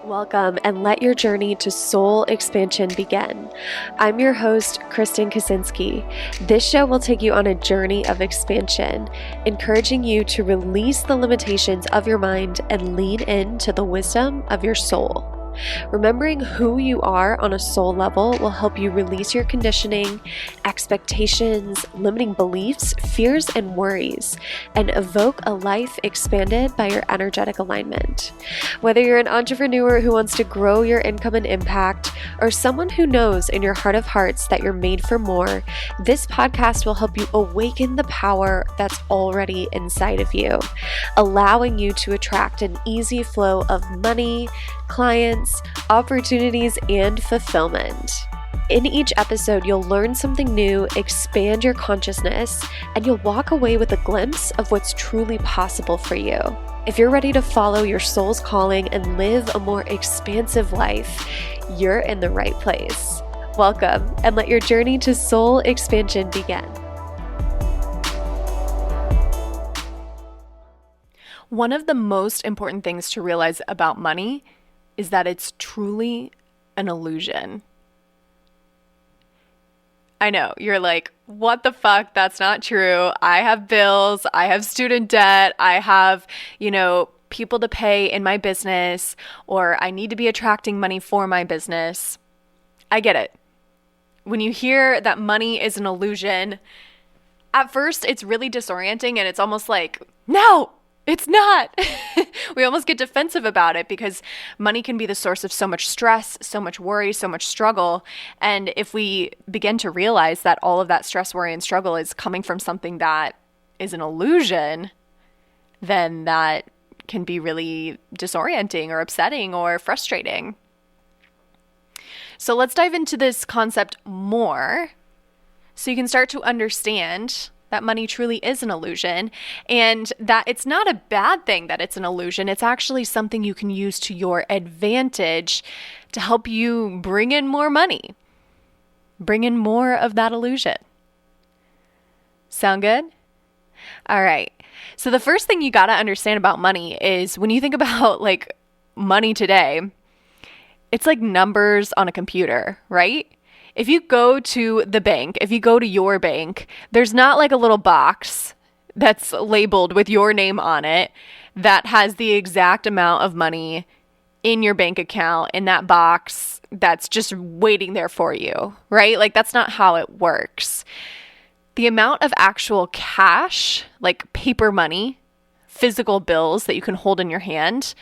Welcome and let your journey to soul expansion begin. I'm your host, Kristen Kaczynski. This show will take you on a journey of expansion, encouraging you to release the limitations of your mind and lean into the wisdom of your soul. Remembering who you are on a soul level will help you release your conditioning, expectations, limiting beliefs, fears, and worries, and evoke a life expanded by your energetic alignment. Whether you're an entrepreneur who wants to grow your income and impact, or someone who knows in your heart of hearts that you're made for more, this podcast will help you awaken the power that's already inside of you, allowing you to attract an easy flow of money, clients, opportunities, and fulfillment. In each episode, you'll learn something new, expand your consciousness, and you'll walk away with a glimpse of what's truly possible for you. If you're ready to follow your soul's calling and live a more expansive life, you're in the right place. Welcome, and let your journey to soul expansion begin. One of the most important things to realize about money is that it's truly an illusion. I know, you're like, what the fuck? That's not true. I have bills, I have student debt, I have, people to pay in my business, or I need to be attracting money for my business. I get it. When you hear that money is an illusion, at first it's really disorienting and it's almost like, no, it's not. We almost get defensive about it because money can be the source of so much stress, so much worry, so much struggle. And if we begin to realize that all of that stress, worry, and struggle is coming from something that is an illusion, then that can be really disorienting or upsetting or frustrating. So let's dive into this concept more so you can start to understand that money truly is an illusion, and that it's not a bad thing that it's an illusion. It's actually something you can use to your advantage to help you bring in more money, bring in more of that illusion. Sound good? All right. So the first thing you got to understand about money is when you think about like money today, it's like numbers on a computer, right? If you go to the bank, if you go to your bank, there's not like a little box that's labeled with your name on it that has the exact amount of money in your bank account in that box that's just waiting there for you, right? Like that's not how it works. The amount of actual cash, like paper money, physical bills that you can hold in your hand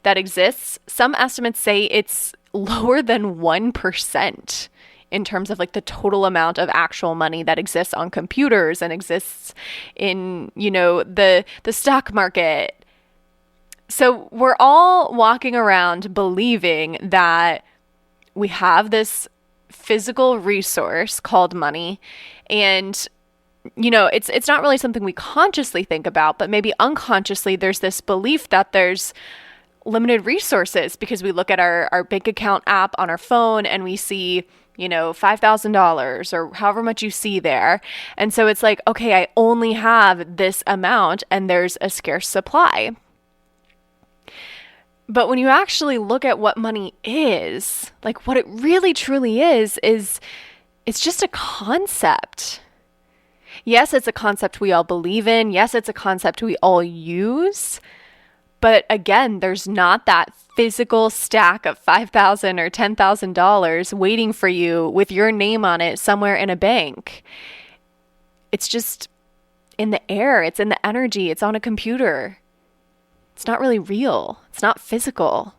that exists, some estimates say it's lower than 1%. In terms of like the total amount of actual money that exists on computers and exists in, the stock market. So we're all walking around believing that we have this physical resource called money, and it's not really something we consciously think about, but maybe unconsciously there's this belief that there's limited resources because we look at our bank account app on our phone and we see $5,000 or however much you see there. And so it's like, okay, I only have this amount and there's a scarce supply. But when you actually look at what money is, like what it really truly is it's just a concept. Yes, it's a concept we all believe in. Yes, it's a concept we all use. But again, there's not that physical stack of $5,000 or $10,000 waiting for you with your name on it somewhere in a bank. It's just in the air. It's in the energy. It's on a computer. It's not really real. It's not physical.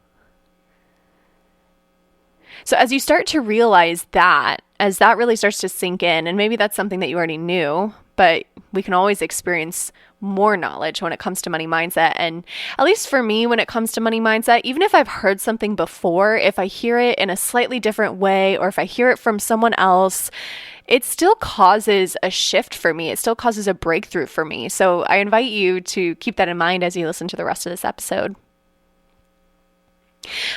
So as you start to realize that, as that really starts to sink in, and maybe that's something that you already knew, but we can always experience more knowledge when it comes to money mindset. And at least for me, when it comes to money mindset, even if I've heard something before, if I hear it in a slightly different way, or if I hear it from someone else, it still causes a shift for me. It still causes a breakthrough for me. So I invite you to keep that in mind as you listen to the rest of this episode.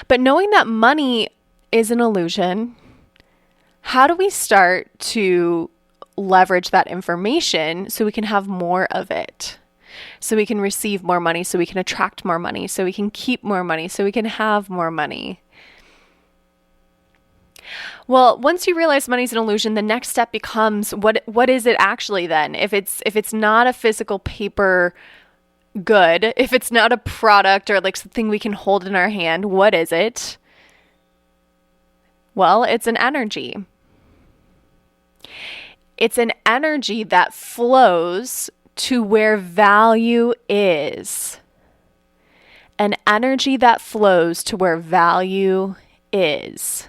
But knowing that money is an illusion, how do we start to leverage that information so we can have more of it? so we can receive more money, so we can attract more money, so we can keep more money, so we can have more money. Well, once you realize money's an illusion, the next step becomes what is it actually then? If it's not a physical paper good, if it's not a product or like something we can hold in our hand, what is it? Well, it's an energy. It's an energy that flows to where value is. An energy that flows to where value is.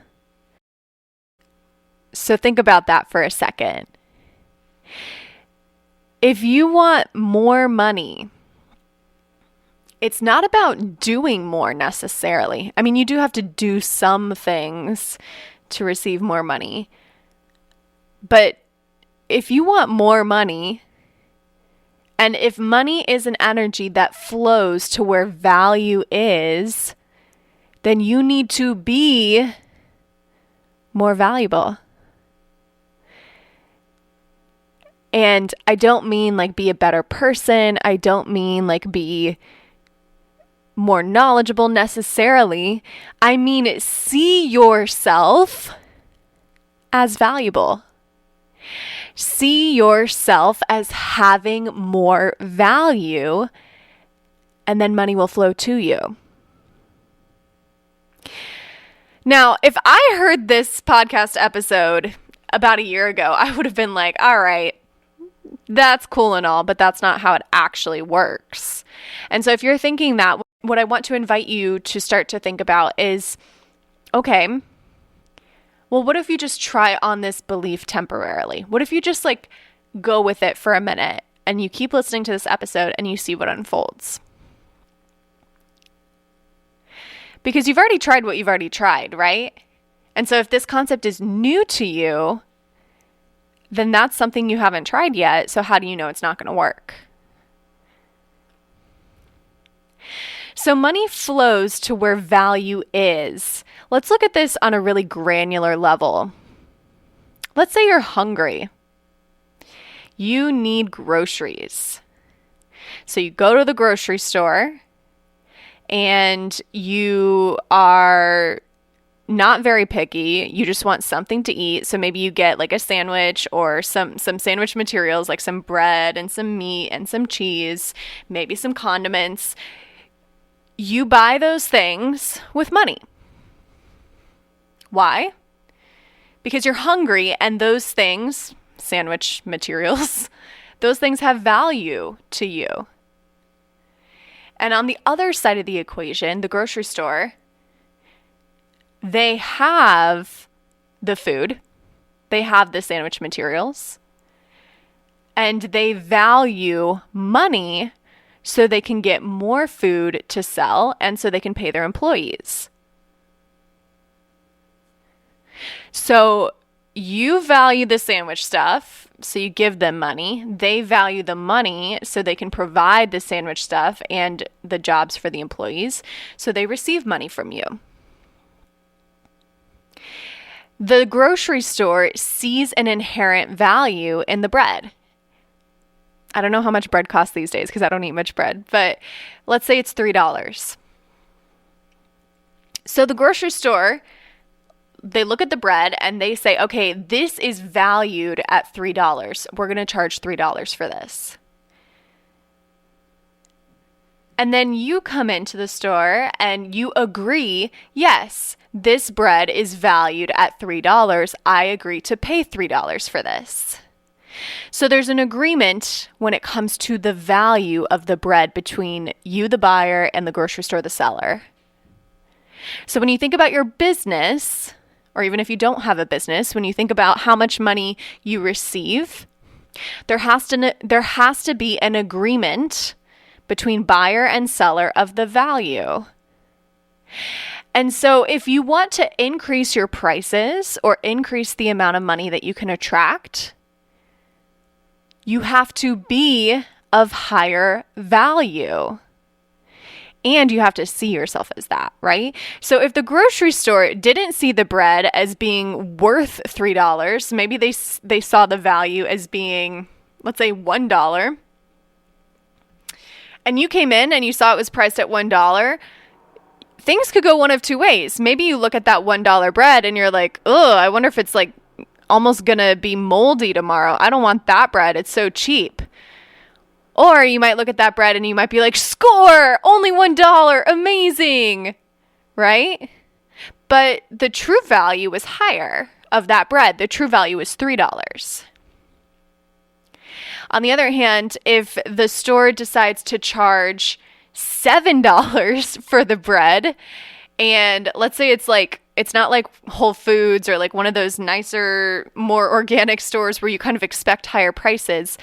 So think about that for a second. If you want more money, it's not about doing more necessarily. I mean, you do have to do some things to receive more money. But if you want more money, and if money is an energy that flows to where value is, then you need to be more valuable. And I don't mean like be a better person. I don't mean like be more knowledgeable necessarily. I mean, see yourself as valuable. See yourself as having more value, and then money will flow to you. Now, if I heard this podcast episode about a year ago, I would have been like, all right, that's cool and all, but that's not how it actually works. And so if you're thinking that, what I want to invite you to start to think about is, okay, well, what if you just try on this belief temporarily? What if you just like go with it for a minute and you keep listening to this episode and you see what unfolds? Because you've already tried what you've already tried, right? And so if this concept is new to you, then that's something you haven't tried yet. So how do you know it's not going to work? So money flows to where value is. Let's look at this on a really granular level. Let's say you're hungry. You need groceries. So you go to the grocery store and you are not very picky. You just want something to eat. So maybe you get like a sandwich or some sandwich materials like some bread and some meat and some cheese, maybe some condiments. You buy those things with money. Why? Because you're hungry and those things, sandwich materials, those things have value to you. And on the other side of the equation, the grocery store, they have the food, they have the sandwich materials, and they value money so they can get more food to sell and so they can pay their employees. So you value the sandwich stuff, so you give them money. They value the money so they can provide the sandwich stuff and the jobs for the employees, so they receive money from you. The grocery store sees an inherent value in the bread. I don't know how much bread costs these days because I don't eat much bread, but let's say it's $3. So the grocery store, they look at the bread and they say, okay, this is valued at $3. We're going to charge $3 for this. And then you come into the store and you agree, yes, this bread is valued at $3. I agree to pay $3 for this. So there's an agreement when it comes to the value of the bread between you, the buyer, and the grocery store, the seller. So when you think about your business, or even if you don't have a business, when you think about how much money you receive, there has to be an agreement between buyer and seller of the value. And so if you want to increase your prices or increase the amount of money that you can attract, you have to be of higher value. And you have to see yourself as that, right? So if the grocery store didn't see the bread as being worth $3, maybe they saw the value as being, let's say, $1. and you came in and you saw it was priced at $1, things could go one of two ways. Maybe you look at that $1 bread and you're like, oh, I wonder if it's like almost gonna be moldy tomorrow. I don't want that bread. It's so cheap. Or you might look at that bread and you might be like, score, only $1, amazing, right? But the true value was higher of that bread. The true value was $3. On the other hand, if the store decides to charge $7 for the bread, and let's say it's not like Whole Foods or like one of those nicer, more organic stores where you kind of expect higher prices.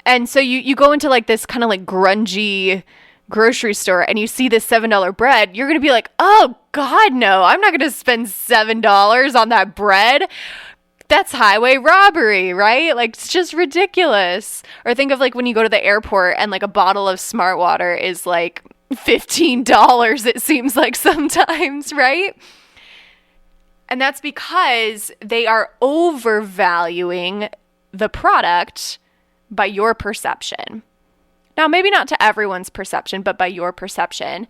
And so you go into like this kind of like grungy grocery store and you see this $7 bread, you're going to be like, oh God, no, I'm not going to spend $7 on that bread. That's highway robbery, right? Like, it's just ridiculous. Or think of like when you go to the airport and like a bottle of Smart Water is like $15, it seems like sometimes, right? And that's because they are overvaluing the product by your perception. Now, maybe not to everyone's perception, but by your perception.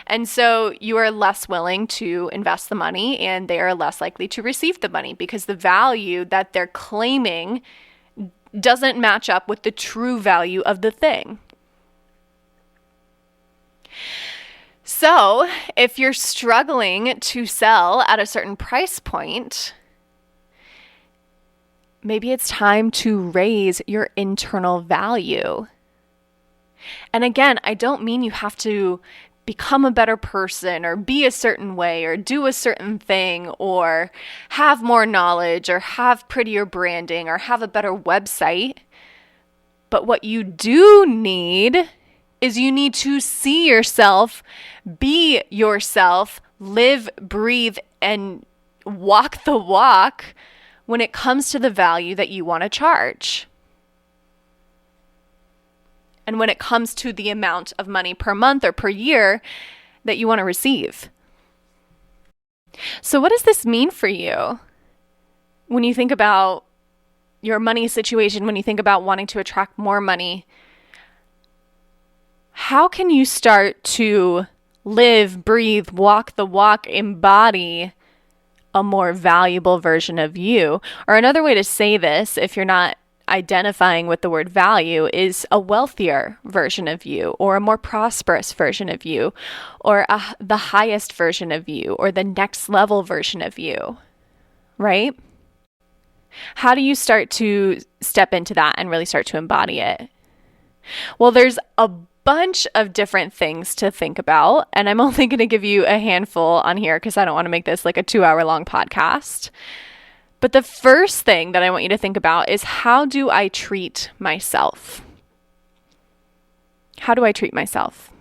And so you are less willing to invest the money and they are less likely to receive the money because the value that they're claiming doesn't match up with the true value of the thing. So if you're struggling to sell at a certain price point, maybe it's time to raise your internal value. And again, I don't mean you have to become a better person or be a certain way or do a certain thing or have more knowledge or have prettier branding or have a better website. But what you do need is you need to see yourself, be yourself, live, breathe, and walk the walk when it comes to the value that you want to charge. And when it comes to the amount of money per month or per year that you want to receive. So what does this mean for you when you think about your money situation, when you think about wanting to attract more money? How can you start to live, breathe, walk the walk, embody a more valuable version of you? Or another way to say this, if you're not identifying with the word value, is a wealthier version of you, or a more prosperous version of you, or the highest version of you, or the next level version of you, right? How do you start to step into that and really start to embody it? Well, there's a bunch of different things to think about, and I'm only going to give you a handful on here because I don't want to make this like a 2-hour long podcast. But the first thing that I want you to think about is, how do I treat myself? How do I treat myself?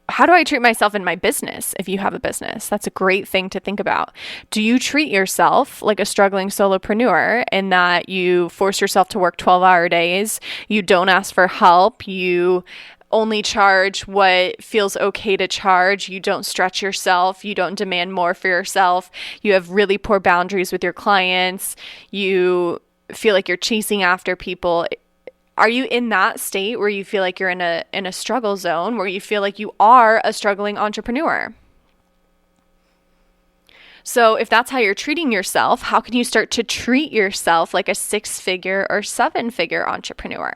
How do I treat myself in my business if you have a business? That's a great thing to think about. Do you treat yourself like a struggling solopreneur in that you force yourself to work 12-hour days, you don't ask for help, you only charge what feels okay to charge, you don't stretch yourself, you don't demand more for yourself, you have really poor boundaries with your clients, you feel like you're chasing after people? Are you in that state where you feel like you're in a struggle zone, where you feel like you are a struggling entrepreneur? So if that's how you're treating yourself, how can you start to treat yourself like a 6-figure or 7-figure entrepreneur?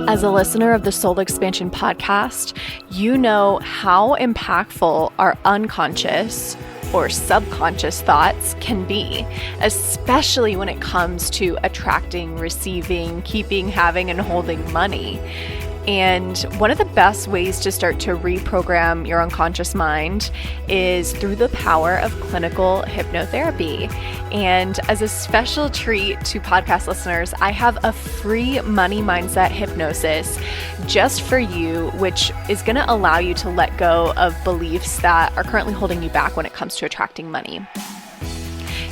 As a listener of the Soul Expansion podcast, you know how impactful our unconscious or subconscious thoughts can be, especially when it comes to attracting, receiving, keeping, having, and holding money. And one of the best ways to start to reprogram your unconscious mind is through the power of clinical hypnotherapy. And as a special treat to podcast listeners, I have a free money mindset hypnosis just for you, which is going to allow you to let go of beliefs that are currently holding you back when it comes to attracting money.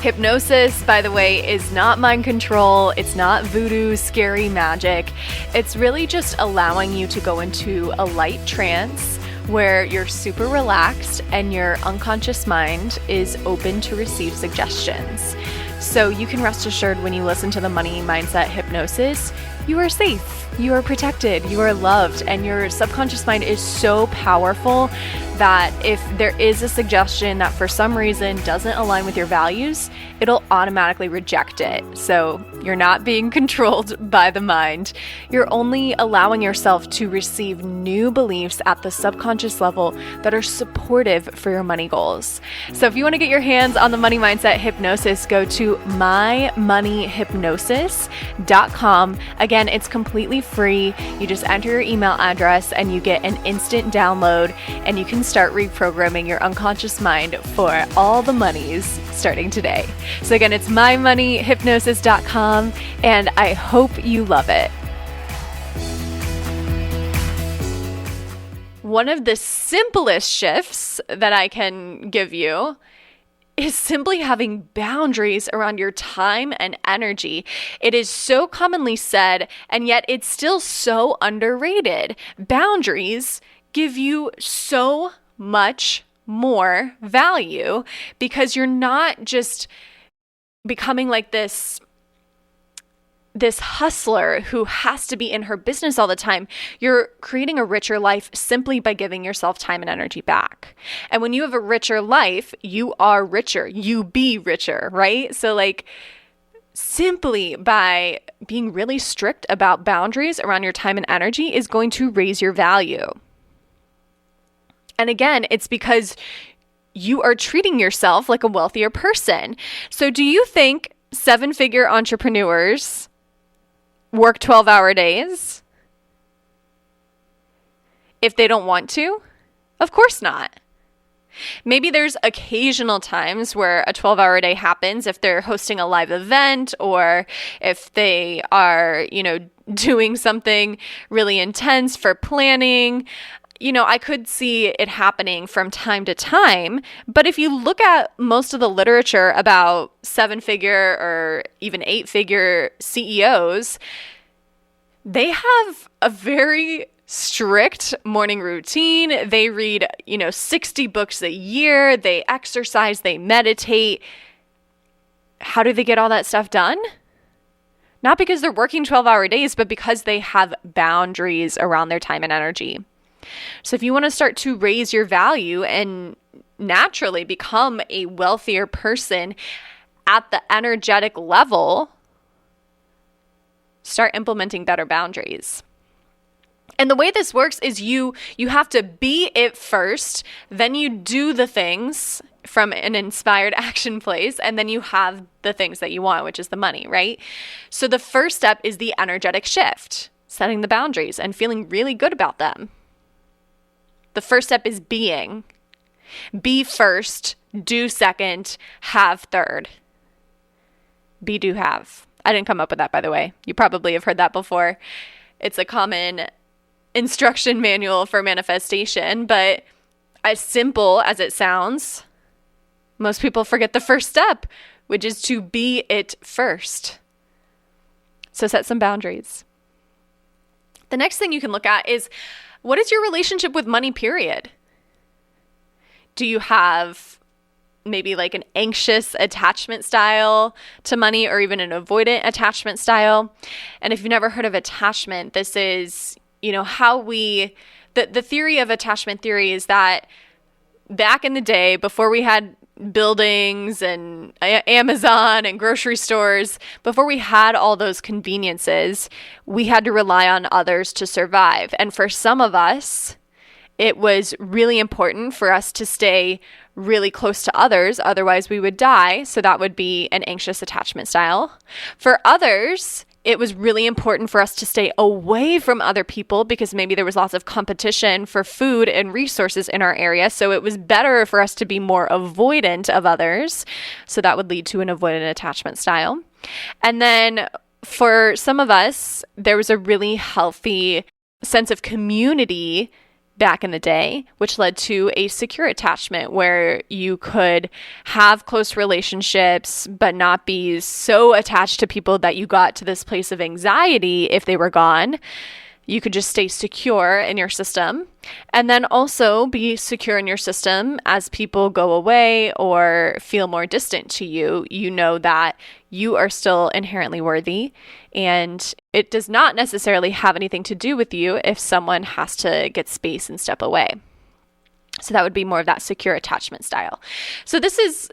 Hypnosis, by the way, is not mind control. It's not voodoo, scary magic. It's really just allowing you to go into a light trance where you're super relaxed and your unconscious mind is open to receive suggestions. So you can rest assured when you listen to the Money Mindset Hypnosis, you are safe, you are protected, you are loved, and your subconscious mind is so powerful that if there is a suggestion that for some reason doesn't align with your values, it'll automatically reject it. So you're not being controlled by the mind. You're only allowing yourself to receive new beliefs at the subconscious level that are supportive for your money goals. So if you want to get your hands on the Money Mindset Hypnosis, go to mymoneyhypnosis.com. Again, it's completely free. You just enter your email address and you get an instant download, and you can start reprogramming your unconscious mind for all the monies starting today. So again, it's mymoneyhypnosis.com, and I hope you love it. One of the simplest shifts that I can give you is simply having boundaries around your time and energy. It is so commonly said, and yet it's still so underrated. Boundaries give you so much more value because you're not just becoming like this hustler who has to be in her business all the time. You're creating a richer life simply by giving yourself time and energy back. And when you have a richer life, you are richer. You be richer, right? So simply by being really strict about boundaries around your time and energy is going to raise your value. And again, it's because you are treating yourself like a wealthier person. So do you think 7-figure entrepreneurs work 12-hour days if they don't want to? Of course not. Maybe there's occasional times where a 12-hour day happens if they're hosting a live event or if they are, doing something really intense for planning. I could see it happening from time to time, but if you look at most of the literature about 7-figure or even 8-figure CEOs, they have a very strict morning routine. They read, 60 books a year. They exercise, they meditate. How do they get all that stuff done? Not because they're working 12-hour days, but because they have boundaries around their time and energy. So if you want to start to raise your value and naturally become a wealthier person at the energetic level, start implementing better boundaries. And the way this works is you have to be it first, then you do the things from an inspired action place, and then you have the things that you want, which is the money, right? So the first step is the energetic shift, setting the boundaries and feeling really good about them. The first step is being. Be first, do second, have third. Be, do, have. I didn't come up with that, by the way. You probably have heard that before. It's a common instruction manual for manifestation, but as simple as it sounds, most people forget the first step, which is to be it first. So set some boundaries. The next thing you can look at is, what is your relationship with money, period? Do you have maybe like an anxious attachment style to money or even an avoidant attachment style? And if you've never heard of attachment, this is, how the theory of attachment theory is that back in the day, before we had buildings and Amazon and grocery stores, before we had all those conveniences, we had to rely on others to survive. And for some of us, it was really important for us to stay really close to others, otherwise we would die. So that would be an anxious attachment style. For others, it was really important for us to stay away from other people because maybe there was lots of competition for food and resources in our area. So it was better for us to be more avoidant of others. So that would lead to an avoidant attachment style. And then for some of us, there was a really healthy sense of community back in the day, which led to a secure attachment where you could have close relationships, but not be so attached to people that you got to this place of anxiety if they were gone. You could just stay secure in your system, and then also be secure in your system as people go away or feel more distant to you. You know that you are still inherently worthy, and it does not necessarily have anything to do with you if someone has to get space and step away. So that would be more of that secure attachment style. So this is,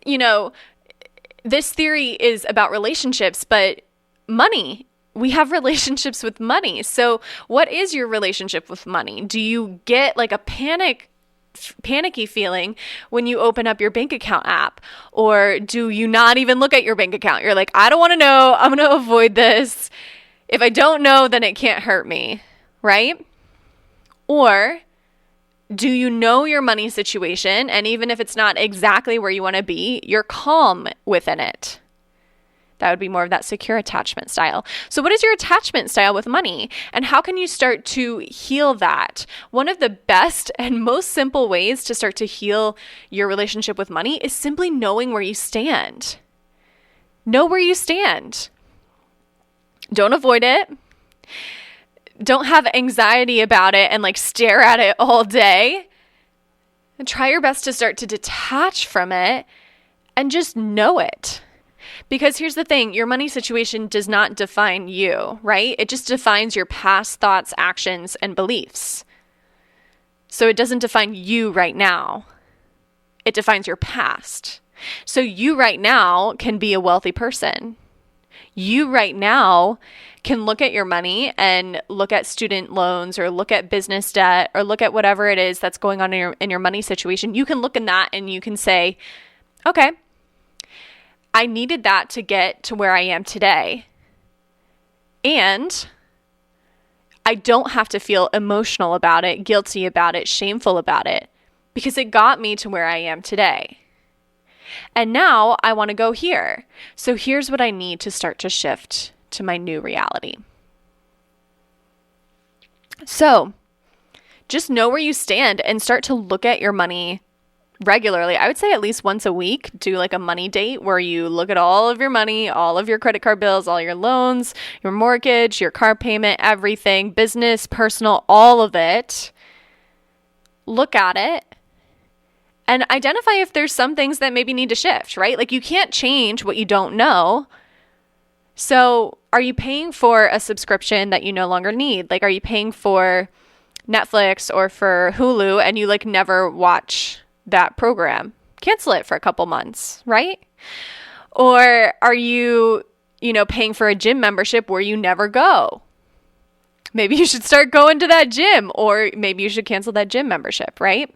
this theory is about relationships, but money. We have relationships with money. So what is your relationship with money? Do you get like a panicky feeling when you open up your bank account app? Or do you not even look at your bank account? You're like, I don't want to know. I'm going to avoid this. If I don't know, then it can't hurt me, right? Or do you know your money situation? And even if it's not exactly where you want to be, you're calm within it. That would be more of that secure attachment style. So what is your attachment style with money? And how can you start to heal that? One of the best and most simple ways to start to heal your relationship with money is simply knowing where you stand. Know where you stand. Don't avoid it. Don't have anxiety about it and like stare at it all day. And try your best to start to detach from it and just know it. Because here's the thing, your money situation does not define you, right? It just defines your past thoughts, actions, and beliefs. So it doesn't define you right now. It defines your past. So you right now can be a wealthy person. You right now can look at your money and look at student loans or look at business debt or look at whatever it is that's going on in your money situation. You can look in that and you can say, okay, I needed that to get to where I am today. And I don't have to feel emotional about it, guilty about it, shameful about it, because it got me to where I am today. And now I want to go here. So here's what I need to start to shift to my new reality. So just know where you stand and start to look at your money regularly. I would say at least once a week, do like a money date where you look at all of your money, all of your credit card bills, all your loans, your mortgage, your car payment, everything, business, personal, all of it. Look at it and identify if there's some things that maybe need to shift, right? Like you can't change what you don't know. So are you paying for a subscription that you no longer need? Like, are you paying for Netflix or for Hulu and you like never watch that program? Cancel it for a couple months, right? Or are you, paying for a gym membership where you never go? Maybe you should start going to that gym, or maybe you should cancel that gym membership, right?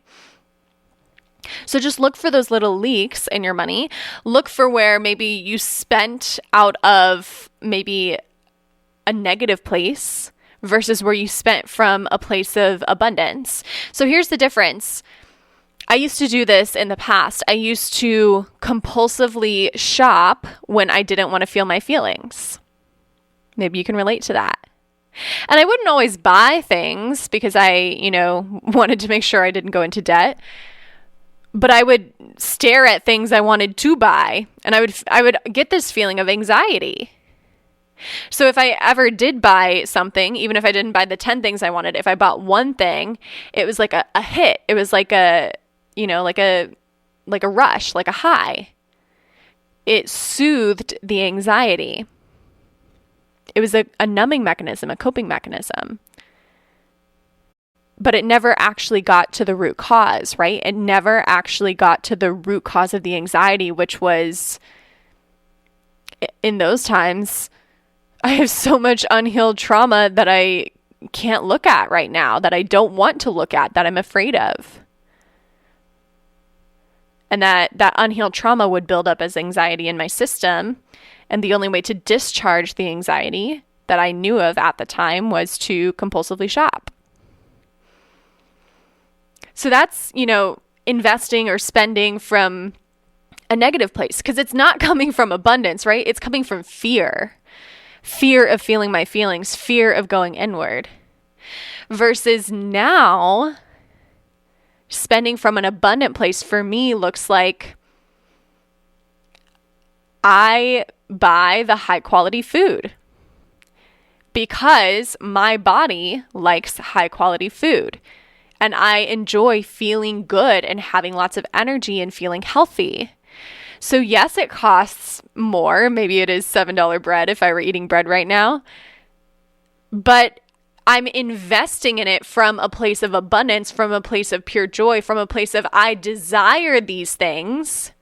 So just look for those little leaks in your money. Look for where maybe you spent out of maybe a negative place versus where you spent from a place of abundance. So here's the difference. I used to do this in the past. I used to compulsively shop when I didn't want to feel my feelings. Maybe you can relate to that. And I wouldn't always buy things because I, wanted to make sure I didn't go into debt. But I would stare at things I wanted to buy, and I would get this feeling of anxiety. So if I ever did buy something, even if I didn't buy the 10 things I wanted, if I bought one thing, it was like a hit. It was like a rush, like a high. It soothed the anxiety. It was a numbing mechanism, a coping mechanism. But it never actually got to the root cause, right? It never actually got to the root cause of the anxiety, which was, in those times, I have so much unhealed trauma that I can't look at right now, that I don't want to look at, that I'm afraid of. And that unhealed trauma would build up as anxiety in my system. And the only way to discharge the anxiety that I knew of at the time was to compulsively shop. So that's, investing or spending from a negative place, because it's not coming from abundance, right? It's coming from fear. Fear of feeling my feelings, fear of going inward. Versus now, spending from an abundant place for me looks like I buy the high quality food because my body likes high quality food and I enjoy feeling good and having lots of energy and feeling healthy. So yes, it costs more. Maybe it is $7 bread if I were eating bread right now, but I'm investing in it from a place of abundance, from a place of pure joy, from a place of I desire these things,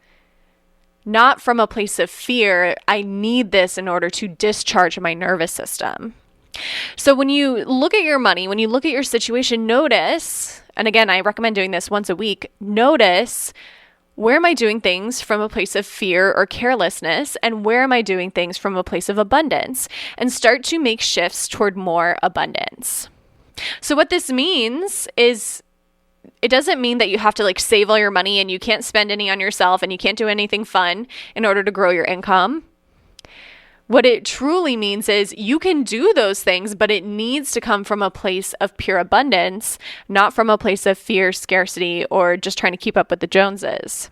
not from a place of fear. I need this in order to discharge my nervous system. So when you look at your money, when you look at your situation, notice, and again, I recommend doing this once a week, notice, where am I doing things from a place of fear or carelessness? And where am I doing things from a place of abundance? And start to make shifts toward more abundance. So what this means is, it doesn't mean that you have to like save all your money and you can't spend any on yourself and you can't do anything fun in order to grow your income. What it truly means is you can do those things, but it needs to come from a place of pure abundance, not from a place of fear, scarcity, or just trying to keep up with the Joneses.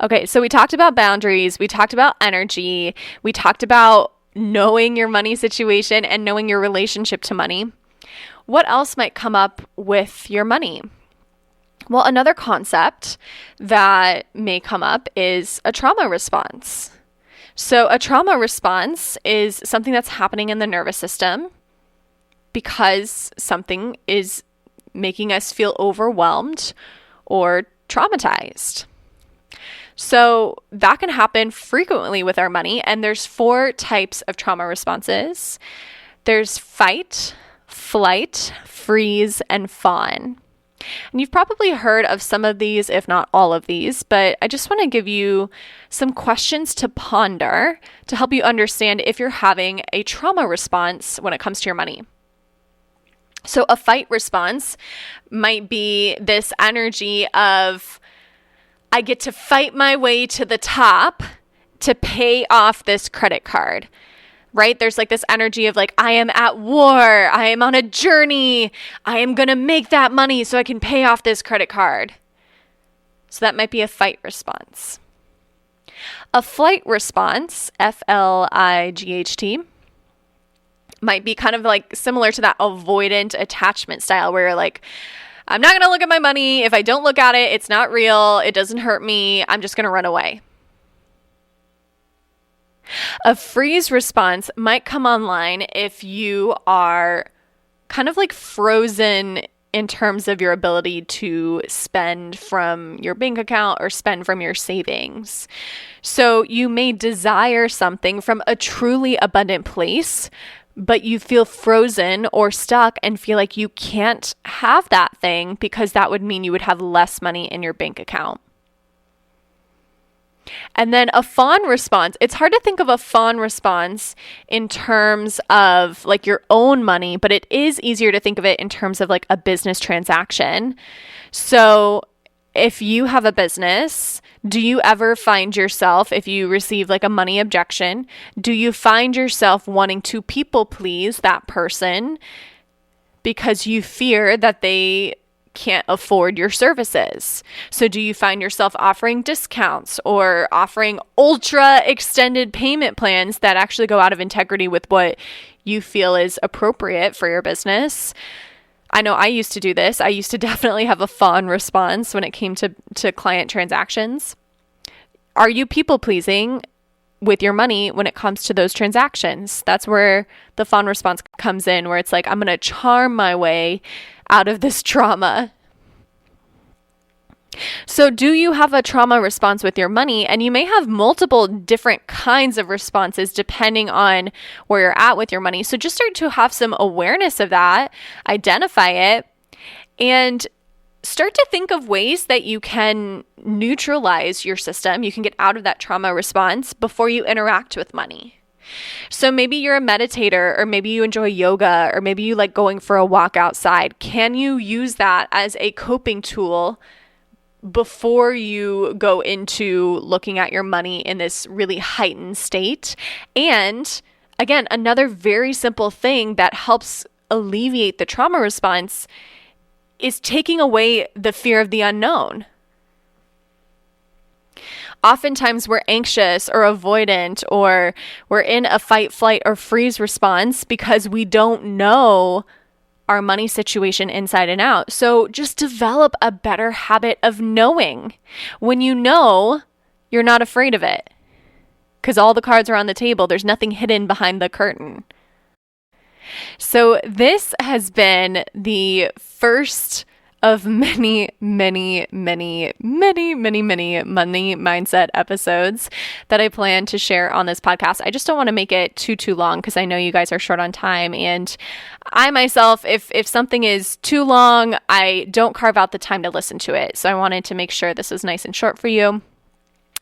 Okay, so we talked about boundaries, we talked about energy, we talked about knowing your money situation and knowing your relationship to money. What else might come up with your money? Well, another concept that may come up is a trauma response. So a trauma response is something that's happening in the nervous system because something is making us feel overwhelmed or traumatized. So that can happen frequently with our money. And there's 4 types of trauma responses. There's fight, flight, freeze, and fawn. And you've probably heard of some of these, if not all of these, but I just want to give you some questions to ponder to help you understand if you're having a trauma response when it comes to your money. So a fight response might be this energy of, I get to fight my way to the top to pay off this credit card. Right? There's like this energy of like, I am at war. I am on a journey. I am going to make that money so I can pay off this credit card. So that might be a fight response. A flight response, F-L-I-G-H-T, might be kind of like similar to that avoidant attachment style where you're like, I'm not going to look at my money. If I don't look at it, it's not real. It doesn't hurt me. I'm just going to run away. A freeze response might come online if you are kind of like frozen in terms of your ability to spend from your bank account or spend from your savings. So you may desire something from a truly abundant place, but you feel frozen or stuck and feel like you can't have that thing because that would mean you would have less money in your bank account. And then a fawn response, it's hard to think of a fawn response in terms of like your own money, but it is easier to think of it in terms of like a business transaction. So if you have a business, do you ever find yourself, if you receive like a money objection, do you find yourself wanting to people please that person because you fear that they can't afford your services? So do you find yourself offering discounts or offering ultra extended payment plans that actually go out of integrity with what you feel is appropriate for your business? I know I used to do this. I used to definitely have a fawn response when it came to client transactions. Are you people pleasing with your money when it comes to those transactions? That's where the fawn response comes in, where it's like, I'm going to charm my way out of this trauma. So do you have a trauma response with your money? And you may have multiple different kinds of responses depending on where you're at with your money. So just start to have some awareness of that, identify it, and start to think of ways that you can neutralize your system. You can get out of that trauma response before you interact with money. So maybe you're a meditator, or maybe you enjoy yoga, or maybe you like going for a walk outside. Can you use that as a coping tool before you go into looking at your money in this really heightened state? And again, another very simple thing that helps alleviate the trauma response is taking away the fear of the unknown. Oftentimes we're anxious or avoidant, or we're in a fight, flight, or freeze response because we don't know our money situation inside and out. So just develop a better habit of knowing. When you know, you're not afraid of it because all the cards are on the table. There's nothing hidden behind the curtain. So this has been the first of many money mindset episodes that I plan to share on this podcast. I just don't want to make it too long because I know you guys are short on time. And I myself, if something is too long, I don't carve out the time to listen to it. So I wanted to make sure this was nice and short for you.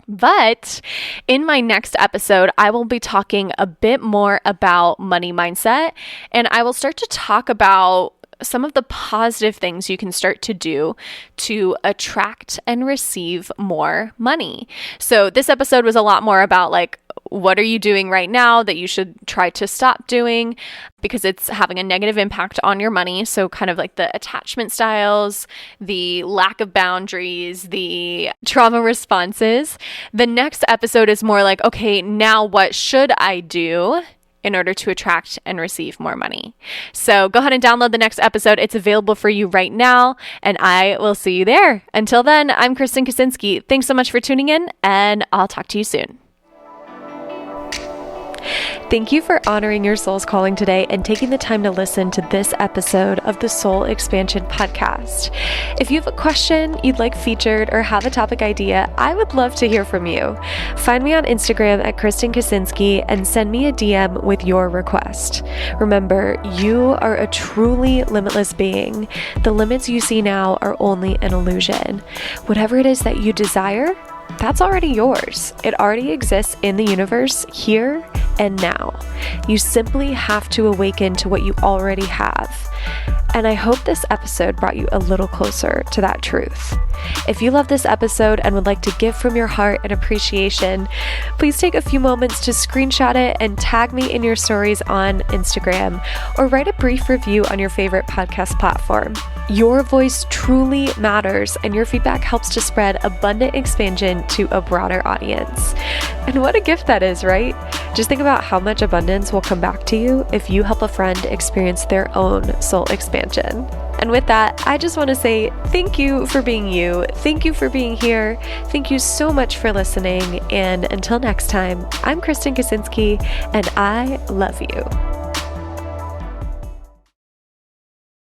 But in my next episode, I will be talking a bit more about money mindset, and I will start to talk about some of the positive things you can start to do to attract and receive more money. So this episode was a lot more about like, what are you doing right now that you should try to stop doing because it's having a negative impact on your money? So kind of like the attachment styles, the lack of boundaries, the trauma responses. The next episode is more like, okay, now what should I do in order to attract and receive more money? So go ahead and download the next episode. It's available for you right now, and I will see you there. Until then, I'm Kristen Kaczynski. Thanks so much for tuning in, and I'll talk to you soon. Thank you for honoring your soul's calling today and taking the time to listen to this episode of the Soul Expansion Podcast. If you have a question you'd like featured or have a topic idea, I would love to hear from you. Find me on Instagram at Kristen Kaczynski and send me a DM with your request. Remember, you are a truly limitless being. The limits you see now are only an illusion. Whatever it is that you desire, that's already yours. It already exists in the universe here and now. You simply have to awaken to what you already have. And I hope this episode brought you a little closer to that truth. If you love this episode and would like to give from your heart and appreciation, please take a few moments to screenshot it and tag me in your stories on Instagram, or write a brief review on your favorite podcast platform. Your voice truly matters, and your feedback helps to spread abundant expansion to a broader audience. And what a gift that is, right? Just think about how much abundance will come back to you if you help a friend experience their own soul expansion. And with that, I just want to say thank you for being you. Thank you for being here. Thank you so much for listening. And until next time, I'm Kristen Kaczynski, and I love you.